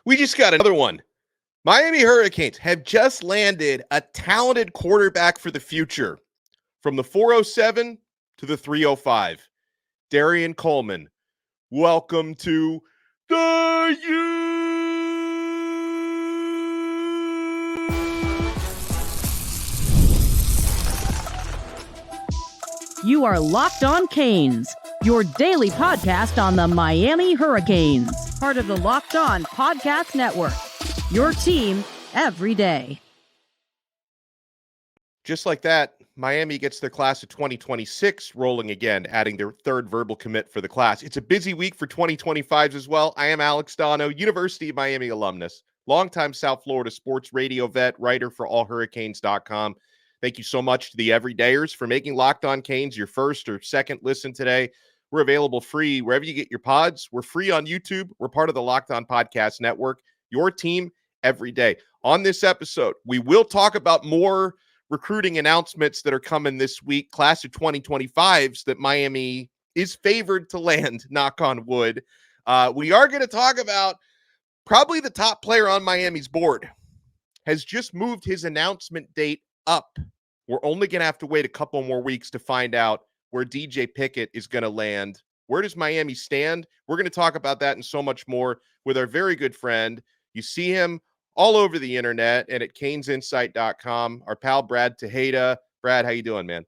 We just got another one. Miami Hurricanes have just landed a talented quarterback for the future. From the 407 to the 305. Dereon Coleman. Welcome to the U. You are Locked On Canes, your daily podcast on the Miami Hurricanes, part of the Locked On Podcast Network, your team every day. Just like that, Miami gets their class of 2026 rolling again, adding their third verbal commit for the class. It's a busy week for 2025s as well. I am Alex Donno, University of Miami alumnus, longtime South Florida sports radio vet, writer for allhurricanes.com. Thank you so much to the everydayers for making Locked On Canes your first or second listen today. We're available free wherever you get your pods. We're free on YouTube. We're part of the Locked On Podcast Network, your team every day. On this episode, we will talk about more recruiting announcements that are coming this week, class of 2025s that Miami is favored to land, knock on wood. We are going to talk about probably the top player on Miami's board has just moved his announcement date up. We're only going to have to wait a couple more weeks to find out where DJ Pickett is going to land. Where does Miami stand? We're going to talk about that and so much more with our very good friend. You see him all over the internet and at CanesInsight.com. Our pal Brad Tejeda. Brad, how you doing, man?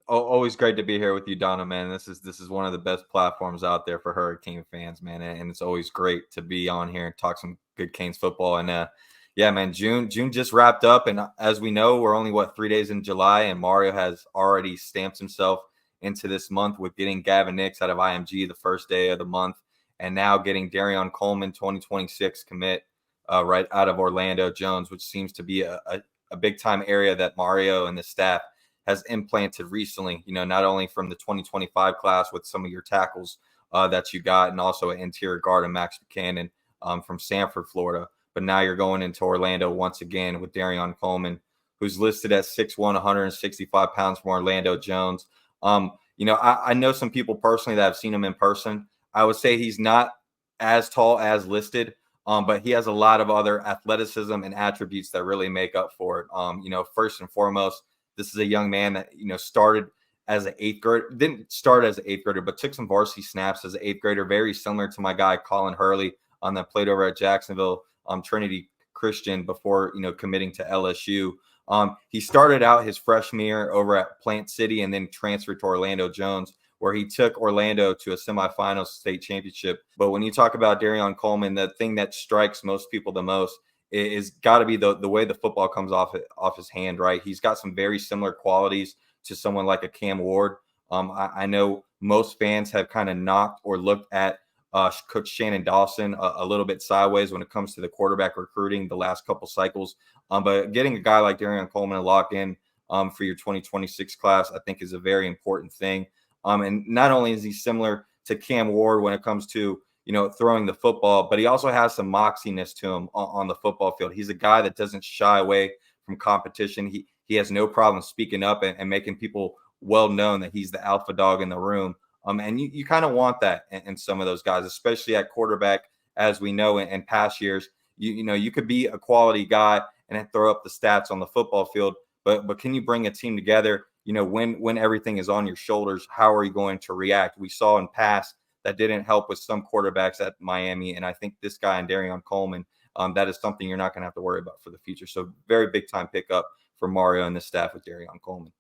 Always great to be here with you, Donno, man. This is one of the best platforms out there for Hurricane fans, man. And it's always great to be on here and talk some good Canes football. And yeah, man, June just wrapped up. And as we know, we're only, 3 days in July, and Mario has already stamped himself into this month with getting Gavin Nix out of IMG the first day of the month, and now getting Dereon Coleman 2026 commit right out of Orlando Jones, which seems to be a big-time area that Mario and the staff has implanted recently, not only from the 2025 class with some of your tackles that you got, and also an interior guard and Max Buchanan from Sanford, Florida. But now you're going into Orlando once again with Dereon Coleman, who's listed at 6'1", 165 pounds from Orlando Jones. I know some people personally that have seen him in person. I would say he's not as tall as listed, but he has a lot of other athleticism and attributes that really make up for it. First and foremost, this is a young man that, started as an eighth grader, didn't start as an eighth grader, but took some varsity snaps as an eighth grader, very similar to my guy, Colin Hurley, that played over at Jacksonville Trinity Christian before, committing to LSU. He started out his freshman year over at Plant City and then transferred to Orlando Jones, where he took Orlando to a semifinal state championship. But when you talk about Dereon Coleman, the thing that strikes most people the most is got to be the way the football comes off his hand, right? He's got some very similar qualities to someone like a Cam Ward. I know most fans have kind of knocked or looked at Coach Shannon Dawson a little bit sideways when it comes to the quarterback recruiting the last couple cycles. But getting a guy like Dereon Coleman to lock in for your 2026 class, I think is a very important thing. And not only is he similar to Cam Ward when it comes to, throwing the football, but he also has some moxiness to him on the football field. He's a guy that doesn't shy away from competition. He has no problem speaking up and making people well known that he's the alpha dog in the room. And you kind of want that in some of those guys, especially at quarterback, as we know in past years. You could be a quality guy and then throw up the stats on the football field, but can you bring a team together? When everything is on your shoulders, how are you going to react? We saw in past that didn't help with some quarterbacks at Miami, and I think this guy and Dereon Coleman, that is something you're not going to have to worry about for the future. So very big time pickup for Mario and the staff with Dereon Coleman.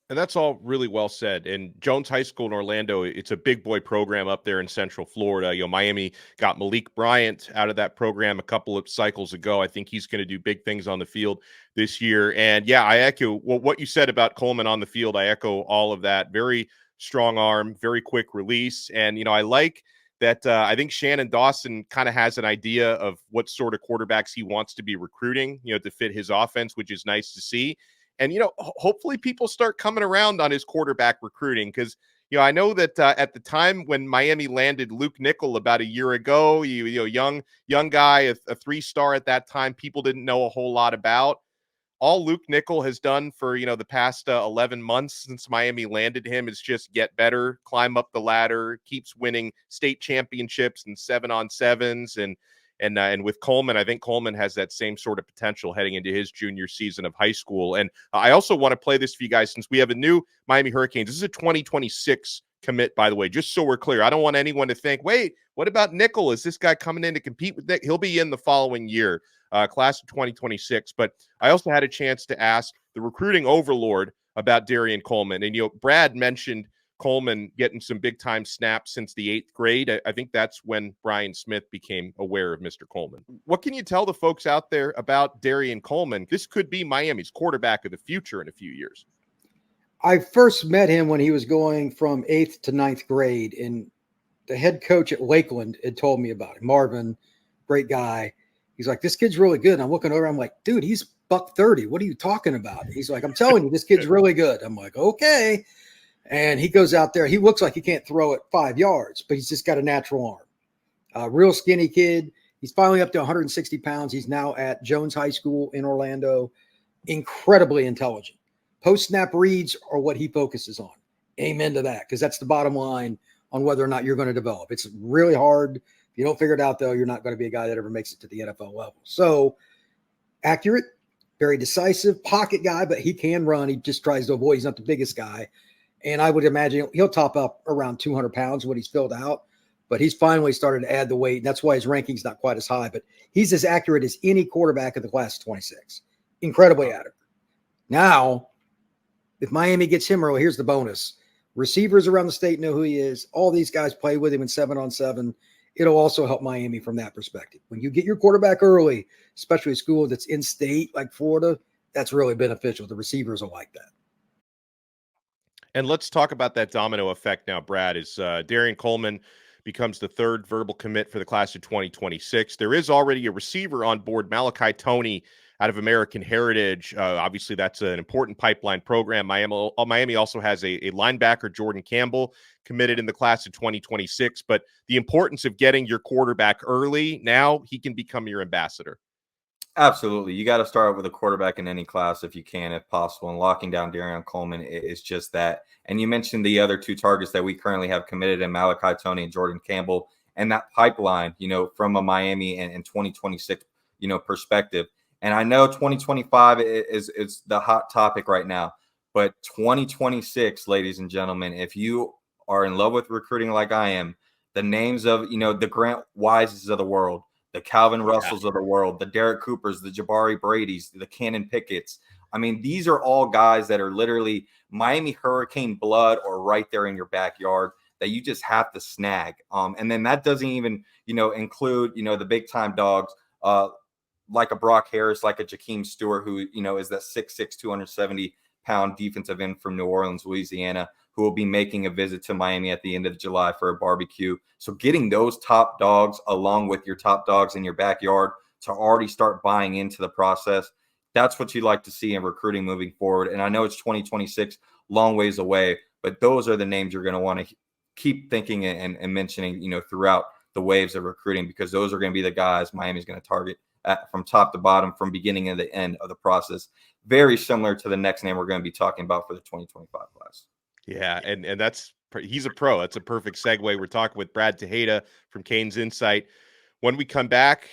And that's all really well said. And Jones High School in Orlando, it's a big boy program up there in Central Florida. Miami got Malik Bryant out of that program a couple of cycles ago. I think he's going to do big things on the field this year. And yeah, I echo what you said about Coleman on the field. I echo all of that. Very strong arm, very quick release. And, I like that. I think Shannon Dawson kind of has an idea of what sort of quarterbacks he wants to be recruiting, to fit his offense, which is nice to see. And, hopefully people start coming around on his quarterback recruiting because, I know that at the time when Miami landed Luke Nickel about a year ago, young guy, a 3-star at that time, people didn't know a whole lot about. All Luke Nickel has done for, the past 11 months since Miami landed him is just get better, climb up the ladder, keeps winning state championships and 7-on-7s. And And with Coleman, I think Coleman has that same sort of potential heading into his junior season of high school. And I also want to play this for you guys since we have a new Miami Hurricanes. This is a 2026 commit, by the way, just so we're clear. I don't want anyone to think, wait, what about Nickel? Is this guy coming in to compete with Nick? He'll be in the following year, class of 2026. But I also had a chance to ask the recruiting overlord about Dereon Coleman. And, Brad mentioned Coleman getting some big-time snaps since the 8th grade. I think that's when Brian Smith became aware of Mr. Coleman. What can you tell the folks out there about Dereon Coleman? This could be Miami's quarterback of the future in a few years. I first met him when he was going from 8th to 9th grade, and the head coach at Lakeland had told me about him. Marvin, great guy. He's like, this kid's really good. And I'm looking over, I'm like, dude, he's $130. What are you talking about? He's like, I'm telling you, this kid's really good. I'm like, okay. And he goes out there. He looks like he can't throw it 5 yards, but he's just got a natural arm. Real skinny kid. He's finally up to 160 pounds. He's now at Jones High School in Orlando. Incredibly intelligent. Post-snap reads are what he focuses on. Amen to that, because that's the bottom line on whether or not you're going to develop. It's really hard. If you don't figure it out, though, you're not going to be a guy that ever makes it to the NFL level. So accurate, very decisive, pocket guy, but he can run. He just tries to avoid. He's not the biggest guy. And I would imagine he'll top up around 200 pounds when he's filled out. But he's finally started to add the weight. That's why his ranking's not quite as high. But he's as accurate as any quarterback in the class of 26. Incredibly accurate. Now, if Miami gets him early, here's the bonus. Receivers around the state know who he is. All these guys play with him in 7-on-7. It'll also help Miami from that perspective. When you get your quarterback early, especially a school that's in state like Florida, that's really beneficial. The receivers will like that. And let's talk about that domino effect now, Brad, as Dereon Coleman becomes the third verbal commit for the class of 2026. There is already a receiver on board, Malachi Toney, out of American Heritage. Obviously, that's an important pipeline program. Miami also has a linebacker, Jordan Campbell, committed in the class of 2026. But the importance of getting your quarterback early, now he can become your ambassador. Absolutely. You got to start with a quarterback in any class if you can, if possible. And locking down Dereon Coleman is just that. And you mentioned the other two targets that we currently have committed in Malachi Toney and Jordan Campbell. And that pipeline, from a Miami and 2026, perspective. And I know 2025 is the hot topic right now. But 2026, ladies and gentlemen, if you are in love with recruiting like I am, the names of, the Grant Wises of the world, the Calvin Russells of the world, the Derek Coopers, the Jabari Bradys, the Cannon Pickett's. I mean, these are all guys that are literally Miami Hurricane blood or right there in your backyard that you just have to snag. And then that doesn't even, include, the big time dogs like a Brock Harris, like a Jakeem Stewart, who, is that 6'6", 270-pound defensive end from New Orleans, Louisiana, who will be making a visit to Miami at the end of July for a barbecue. So getting those top dogs along with your top dogs in your backyard to already start buying into the process, that's what you like to see in recruiting moving forward. And I know it's 2026, long ways away, but those are the names you're going to want to keep thinking and mentioning, throughout the waves of recruiting, because those are going to be the guys Miami's going to target from top to bottom, from beginning to the end of the process. Very similar to the next name we're going to be talking about for the 2025 class. Yeah, and he's a pro. That's a perfect segue. We're talking with Brad Tejeda from CanesInsight. When we come back,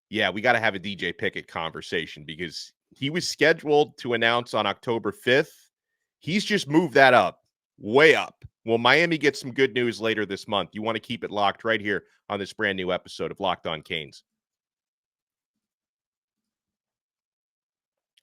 we got to have a DJ Pickett conversation, because he was scheduled to announce on October 5th. He's just moved that up, way up. Well, Miami gets some good news later this month. You want to keep it locked right here on this brand new episode of Locked On Canes.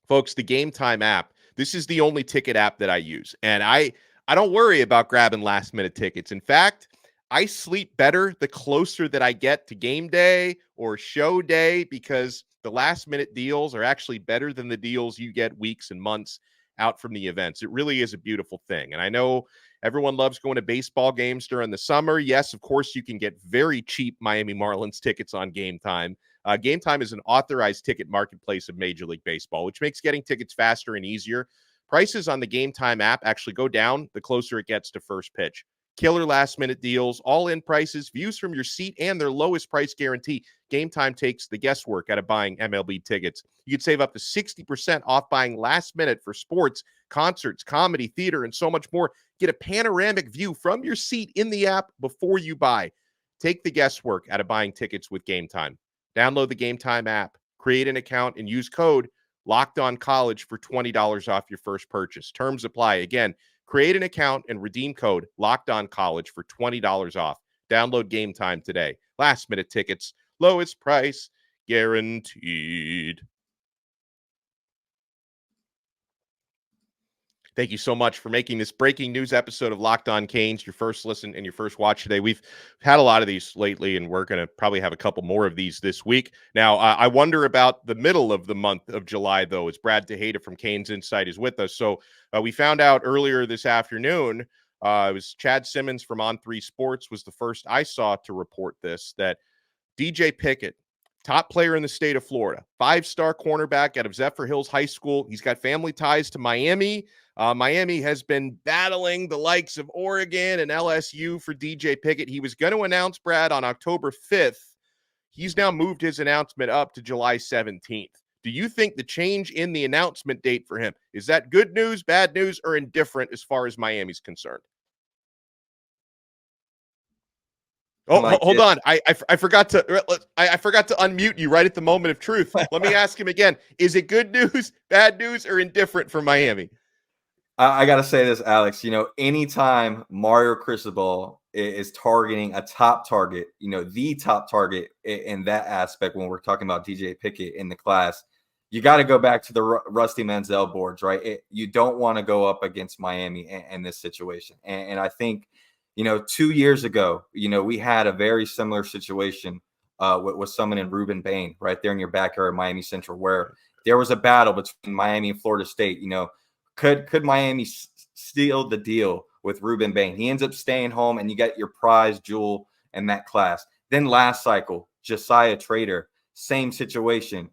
Folks, the Game Time app, this is the only ticket app that I use. And I don't worry about grabbing last-minute tickets. In fact, I sleep better the closer that I get to game day or show day, because the last-minute deals are actually better than the deals you get weeks and months out from the events. It really is a beautiful thing. And I know everyone loves going to baseball games during the summer. Yes, of course, you can get very cheap Miami Marlins tickets on Game Time. Game Time is an authorized ticket marketplace of Major League Baseball, which makes getting tickets faster and easier. Prices on the Game Time app actually go down the closer it gets to first pitch. Killer last-minute deals, all-in prices, views from your seat, and their lowest price guarantee. Game Time takes the guesswork out of buying MLB tickets. You could save up to 60% off buying last minute for sports, concerts, comedy, theater, and so much more. Get a panoramic view from your seat in the app before you buy. Take the guesswork out of buying tickets with Game Time. Download the Game Time app, create an account, and use code LOCKEDONCollege for $20 off your first purchase. Terms apply. Again, create an account and redeem code LOCKEDONCollege for $20 off. Download Game Time today. Last minute tickets, lowest price guaranteed. Thank you so much for making this breaking news episode of Locked On Canes your first listen and your first watch today. We've had a lot of these lately, and we're going to probably have a couple more of these this week. Now, I wonder about the middle of the month of July, though, as Brad Tejeda from CanesInsight is with us. So we found out earlier this afternoon, it was Chad Simmons from On3 Sports was the first I saw to report this, that DJ Pickett, top player in the state of Florida, 5-star cornerback out of Zephyr Hills High School. He's got family ties to Miami. Miami has been battling the likes of Oregon and LSU for DJ Pickett. He was going to announce, Brad, on October 5th. He's now moved his announcement up to July 17th. Do you think the change in the announcement date for him, is that good news, bad news, or indifferent as far as Miami's concerned? Oh, hold on. I forgot to unmute you right at the moment of truth. Let me ask him again. Is it good news, bad news, or indifferent for Miami? I got to say this, Alex. Anytime Mario Cristobal is targeting a top target, the top target in that aspect when we're talking about DJ Pickett in the class, you got to go back to the Rusty Manziel boards, right? You don't want to go up against Miami in this situation. And I think, 2 years ago, we had a very similar situation with someone in Ruben Bain right there in your backyard, Miami Central, where there was a battle between Miami and Florida State. Could Miami steal the deal with Ruben Bain? He ends up staying home, and you get your prize jewel in that class. Then last cycle, Josiah Trader, same situation,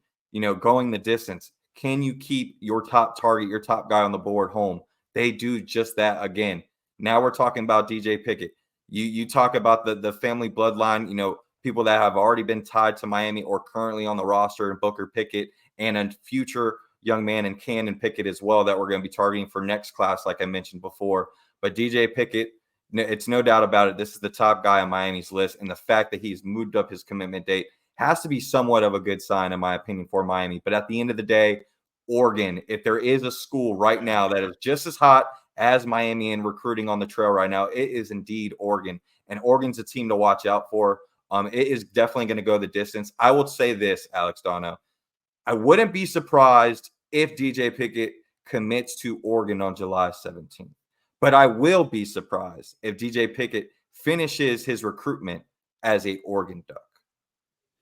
going the distance. Can you keep your top target, your top guy on the board home? They do just that again. Now we're talking about DJ Pickett. You talk about the family bloodline, people that have already been tied to Miami or currently on the roster, and Booker Pickett, and a future young man in Cannon Pickett as well that we're going to be targeting for next class, like I mentioned before. But DJ Pickett, it's no doubt about it, this is the top guy on Miami's list, and the fact that he's moved up his commitment date has to be somewhat of a good sign, in my opinion, for Miami. But at the end of the day, Oregon, if there is a school right now that is just as hot as Miami in recruiting on the trail right now, it is indeed Oregon. And Oregon's a team to watch out for. It is definitely going to go the distance. I will say this, Alex Donno. I wouldn't be surprised if DJ Pickett commits to Oregon on July 17th. But I will be surprised if DJ Pickett finishes his recruitment as a Oregon Duck.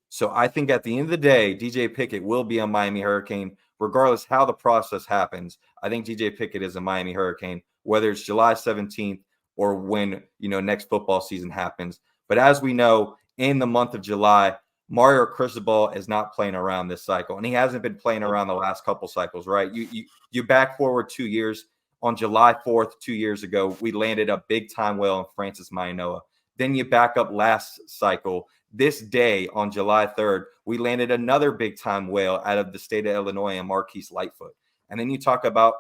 So I think at the end of the day, DJ Pickett will be a Miami Hurricane, regardless how the process happens. I think DJ Pickett is a Miami Hurricane, whether it's July 17th or when, next football season happens. But as we know, in the month of July, Mario Cristobal is not playing around this cycle, and he hasn't been playing around the last couple cycles, right? You back forward 2 years. On July 4th, 2 years ago, we landed a big-time whale in Francis Maianoa. Then you back up last cycle. This day, on July 3rd, we landed another big-time whale out of the state of Illinois in Marquise Lightfoot. And then you talk about,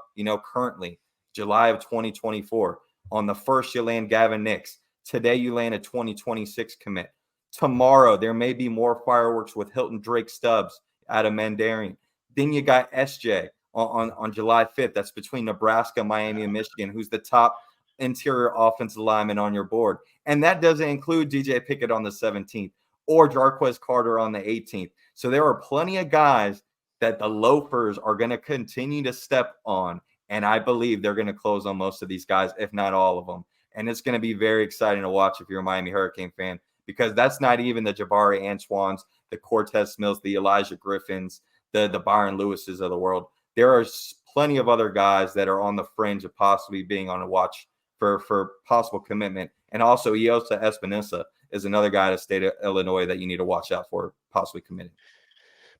currently, July of 2024. On the 1st, you land Gavin Nix. Today, you land a 2026 commit. Tomorrow, there may be more fireworks with Hylton Stubbs out of Mandarin. Then you got SJ on July 5th. That's between Nebraska, Miami, and Michigan, who's the top interior offensive lineman on your board. And that doesn't include DJ Pickett on the 17th or Jarquez Carter on the 18th. So there are plenty of guys that the loafers are going to continue to step on. And I believe they're going to close on most of these guys, if not all of them. And it's going to be very exciting to watch if you're a Miami Hurricane fan, because that's not even the Jabari Antoines, the Cortez Smiths, the Elijah Griffins, the Byron Lewises of the world. There are plenty of other guys that are on the fringe of possibly being on a watch for possible commitment. And also Iosa Espinosa is another guy out of the state of Illinois that you need to watch out for possibly committing.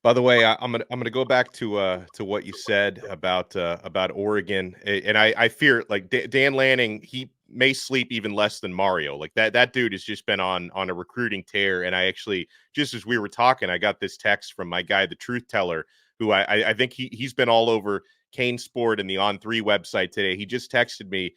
By the way, I'm gonna go back to what you said about Oregon, and I fear like Dan Lanning, he may sleep even less than Mario. Like that dude has just been on a recruiting tear. And I actually, just as we were talking, I got this text from my guy, the Truth Teller, who I think he's been all over Cane Sport and the On3 website today. He just texted me.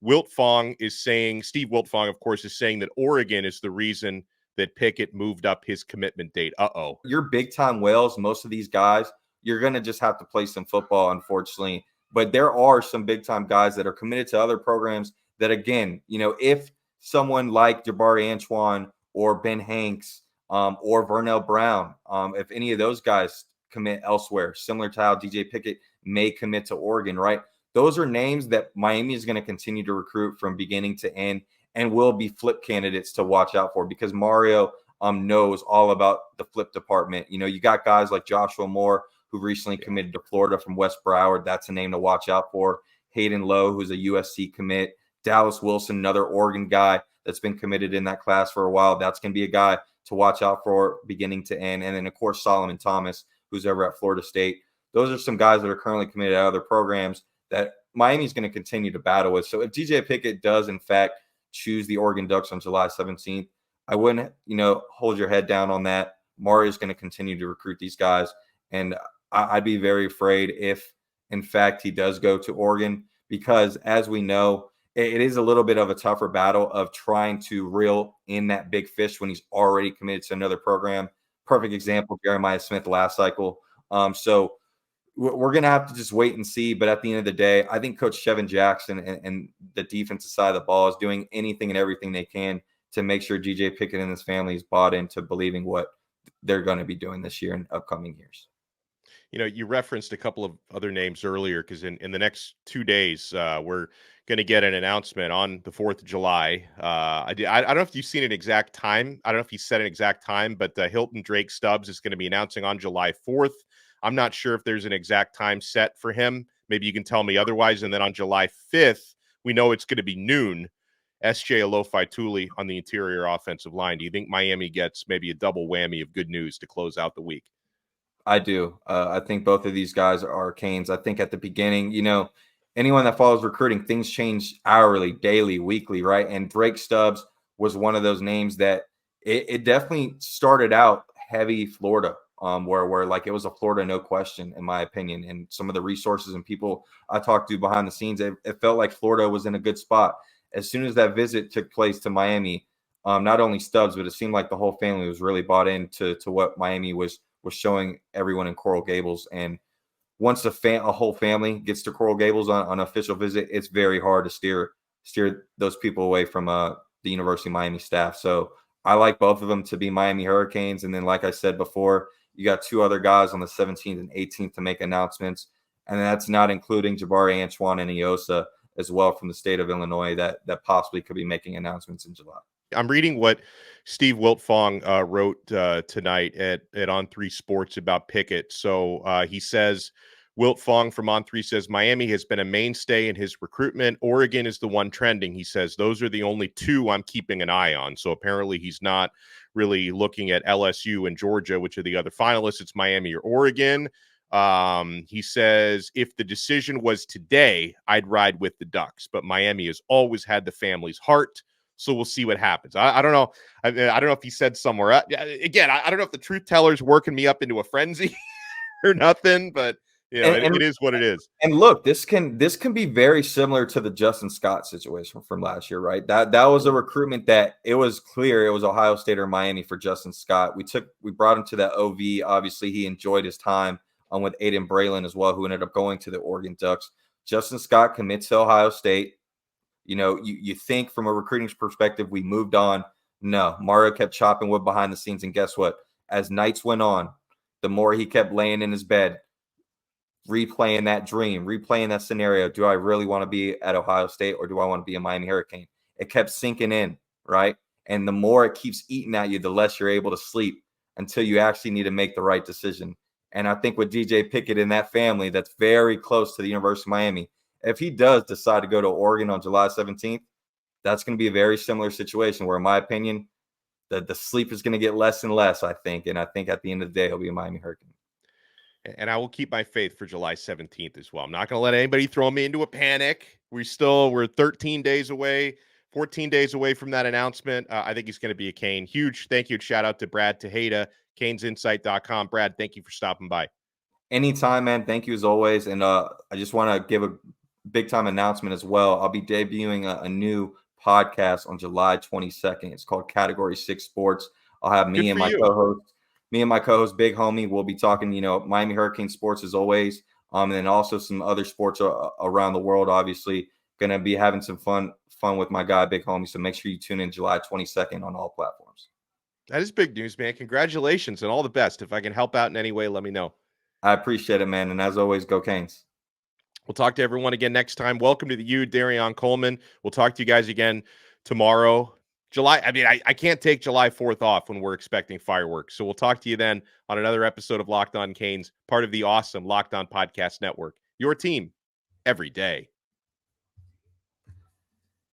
Wiltfong is saying, Steve Wiltfong, of course, is saying that Oregon is the reason that Pickett moved up his commitment date. Uh-oh. Your big-time whales, most of these guys, you're going to just have to play some football, unfortunately. But there are some big-time guys that are committed to other programs that, again, if someone like Jabari Antoine or Ben Hanks or Vernell Brown, if any of those guys commit elsewhere, similar to how DJ Pickett may commit to Oregon, right? Those are names that Miami is going to continue to recruit from beginning to end and will be flip candidates to watch out for, because Mario knows all about the flip department. You got guys like Joshua Moore, who recently committed to Florida from West Broward. That's a name to watch out for. Hayden Lowe, who's a USC commit. Dallas Wilson, another Oregon guy that's been committed in that class for a while. That's going to be a guy to watch out for beginning to end. And then, of course, Solomon Thomas, who's over at Florida State. Those are some guys that are currently committed at other programs that Miami's going to continue to battle with. So if DJ Pickett does, in fact, choose the Oregon Ducks on July 17th, I wouldn't, hold your head down on that. Mario's going to continue to recruit these guys. And I'd be very afraid if, in fact, he does go to Oregon, because as we know, it is a little bit of a tougher battle of trying to reel in that big fish when he's already committed to another program. Perfect example, Jeremiah Smith last cycle. So we're going to have to just wait and see. But at the end of the day, I think Coach Chevin Jackson and the defensive side of the ball is doing anything and everything they can to make sure DJ Pickett and his family is bought into believing what they're going to be doing this year and upcoming years. You referenced a couple of other names earlier, because in the next 2 days, we're going to get an announcement on the 4th of July. I don't know if you've seen an exact time. I don't know if he said an exact time, but Hylton Stubbs is going to be announcing on July 4th. I'm not sure if there's an exact time set for him. Maybe you can tell me otherwise. And then on July 5th, we know it's going to be noon. SJ Alofaituli on the interior offensive line. Do you think Miami gets maybe a double whammy of good news to close out the week? I do. I think both of these guys are Canes. I think at the beginning, anyone that follows recruiting, things change hourly, daily, weekly, right? And Drake Stubbs was one of those names that it definitely started out heavy Florida, where like it was a Florida no question, in my opinion. And some of the resources and people I talked to behind the scenes, it felt like Florida was in a good spot. As soon as that visit took place to Miami, not only Stubbs, but it seemed like the whole family was really bought into what Miami was showing everyone in Coral Gables. And once a whole family gets to Coral Gables on an official visit, it's very hard to steer those people away from the University of Miami staff. So I like both of them to be Miami Hurricanes. And then, like I said before, you got two other guys on the 17th and 18th to make announcements. And that's not including Jabari Antoine and Iosa as well from the state of Illinois that possibly could be making announcements in July. I'm reading what Steve Wiltfong wrote tonight at On3 Sports about Pickett. So he says, Wiltfong from On3 says, Miami has been a mainstay in his recruitment. Oregon is the one trending. He says, those are the only two I'm keeping an eye on. So apparently he's not really looking at LSU and Georgia, which are the other finalists. It's Miami or Oregon. He says, if the decision was today, I'd ride with the Ducks. But Miami has always had the family's heart. So we'll see what happens. I don't know. I don't know if he said somewhere. Again, I don't know if the truth teller's working me up into a frenzy or nothing, but it is what it is. And look, this can be very similar to the Justin Scott situation from last year, right? That was a recruitment that it was clear it was Ohio State or Miami for Justin Scott. We brought him to the OV. Obviously, he enjoyed his time with Aiden Braylon as well, who ended up going to the Oregon Ducks. Justin Scott commits to Ohio State. You think from a recruiting perspective, we moved on. No, Mario kept chopping wood behind the scenes. And guess what? As nights went on, the more he kept laying in his bed, replaying that dream, replaying that scenario. Do I really want to be at Ohio State or do I want to be a Miami Hurricane? It kept sinking in, right? And the more it keeps eating at you, the less you're able to sleep until you actually need to make the right decision. And I think with DJ Pickett and that family that's very close to the University of Miami, if he does decide to go to Oregon on July 17th, that's going to be a very similar situation where, in my opinion, the sleep is going to get less and less, I think. And I think at the end of the day, he'll be a Miami Hurricane. And I will keep my faith for July 17th as well. I'm not going to let anybody throw me into a panic. We're 13 days away, 14 days away from that announcement. I think he's going to be a Cane. Huge thank you and shout out to Brad Tejeda, CanesInsight.com. Brad, thank you for stopping by. Anytime, man. Thank you as always. And I just want to give a big time announcement as well. I'll be debuting a new podcast on July 22nd. It's called Category 6 Sports. I'll have me Good and for my you. co-host, Big Homie. We'll be talking, Miami Hurricane sports as always. And then also some other sports around the world. Obviously, gonna be having some fun with my guy, Big Homie. So make sure you tune in July 22nd on all platforms. That is big news, man. Congratulations and all the best. If I can help out in any way, let me know. I appreciate it, man. And as always, go Canes. We'll talk to everyone again next time. Welcome to the U, Dereon Coleman. We'll talk to you guys again tomorrow. I can't take July 4th off when we're expecting fireworks. So we'll talk to you then on another episode of Locked On Canes, part of the awesome Locked On Podcast Network. Your team every day.